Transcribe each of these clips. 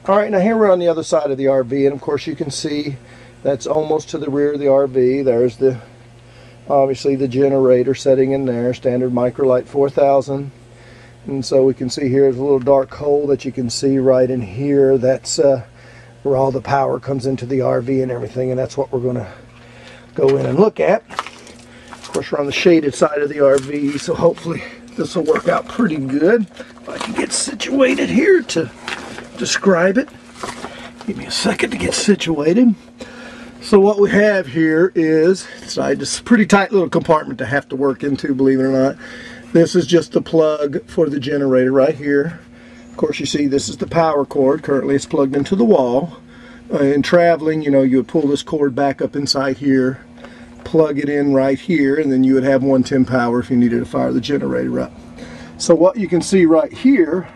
All right, now here we're on the other side of the RV, and of course you can see that's almost to the rear of the RV. There's the obviously the generator setting in there, standard Microlite 4000. And so we can see here is a little dark hole that you can see right in here. That's where all the power comes into the RV and everything, and that's what we're going to go in and look at. Of course, we're on the shaded side of the RV, so hopefully this will work out pretty good. If I can get situated here to describe it. Give me a second to get situated. So what we have here is, it's a pretty tight little compartment to have to work into, believe it or not. This is just the plug for the generator right here. Of course, you see this is the power cord. Currently it's plugged into the wall. In traveling, you know, you would pull this cord back up inside here, plug it in right here, and then you would have 110 power if you needed to fire the generator up. So what you can see right here,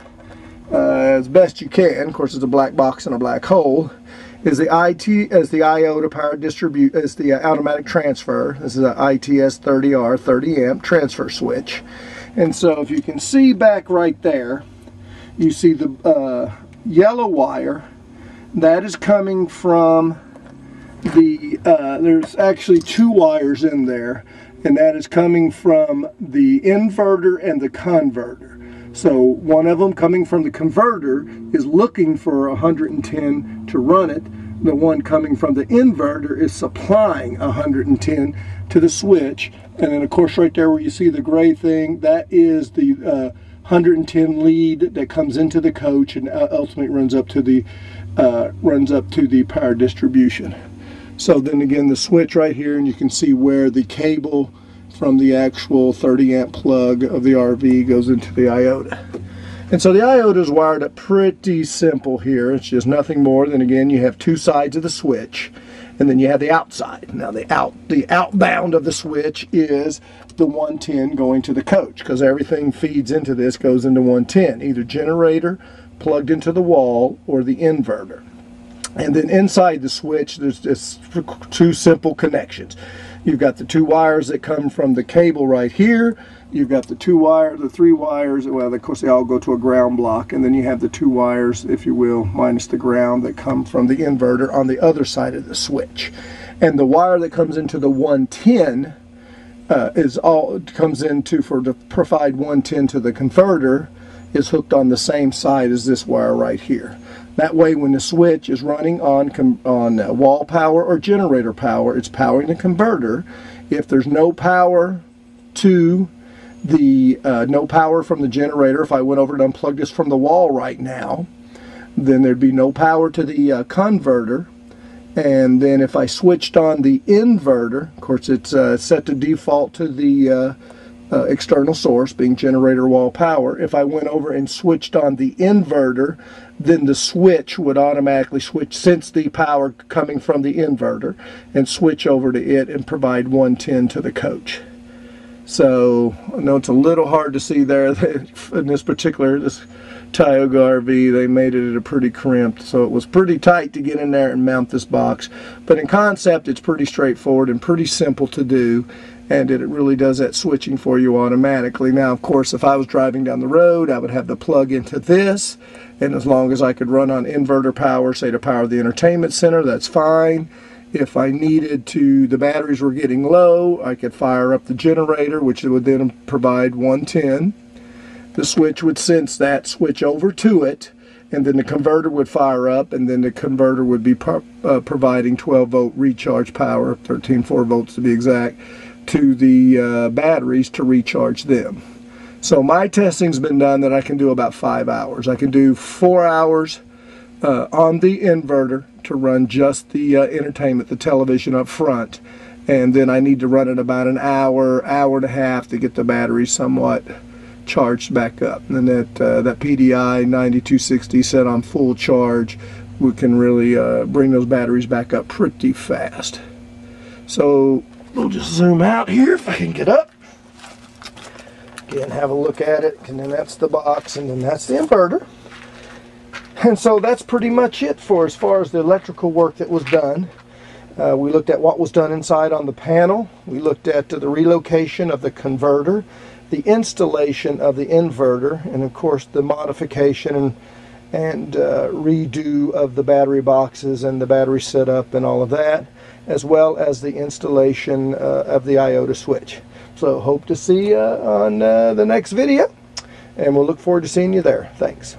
as best you can, of course it's a black box and a black hole, is the iota power distribute as the automatic transfer. This is an ITS 30R 30 amp transfer switch. And so if you can see back right there, you see the yellow wire that is coming from the there's actually two wires in there, and that is coming from the inverter and the converter. So one of them coming from the converter is looking for 110 to run it. The one coming from the inverter is supplying 110 to the switch. And then of course right there where you see the gray thing, that is the 110 lead that comes into the coach and ultimately runs up to the power distribution. So then again, the switch right here, and you can see where the cable from the actual 30 amp plug of the RV goes into the iota. And so the iota is wired up pretty simple here. It's just nothing more than, again, you have two sides of the switch, and then you have the outside. Now the outbound of the switch is the 110 going to the coach, because everything feeds into this goes into 110, either generator plugged into the wall or the inverter. And then inside the switch, there's just two simple connections. You've got the two wires that come from the cable right here. You've got the three wires, well, of course they all go to a ground block, and then you have the two wires, if you will, minus the ground, that come from the inverter on the other side of the switch. And the wire that comes into the 110 to provide 110 to the converter is hooked on the same side as this wire right here. That way, when the switch is running on wall power or generator power, it's powering the converter. If there's no power to no power from the generator, if I went over and unplugged this from the wall right now, then there'd be no power to the converter. And then if I switched on the inverter, of course it's set to default to the external source, being generator wall power. If I went over and switched on the inverter, then the switch would automatically switch, sense the power coming from the inverter, and switch over to it and provide 110 to the coach. So I know it's a little hard to see there in this Tioga RV. They made it at a pretty crimped, so it was pretty tight to get in there and mount this box. But in concept, it's pretty straightforward and pretty simple to do, and it really does that switching for you automatically. Now, of course, if I was driving down the road, I would have to plug into this, and as long as I could run on inverter power, say to power the entertainment center, that's fine. If I needed to, the batteries were getting low, I could fire up the generator, which would then provide 110. The switch would sense that, switch over to it, and then the converter would fire up, and then the converter would be providing 12-volt recharge power, 13.4 volts to be exact, to the batteries to recharge them. So my testing's been done that I can do about 5 hours. I can do 4 hours on the inverter to run just the entertainment, the television up front, and then I need to run it about an hour, hour and a half to get the battery somewhat charged back up. And then that PDI 9260 set on full charge, we can really bring those batteries back up pretty fast. So we'll just zoom out here if I can get up. Again, have a look at it, and then that's the box, and then that's the inverter. And so that's pretty much it for as far as the electrical work that was done. We looked at what was done inside on the panel. We looked at the relocation of the converter, the installation of the inverter, and of course the modification and redo of the battery boxes and the battery setup and all of that, as well as the installation of the iota switch. So hope to see you on the next video, and we'll look forward to seeing you there. Thanks.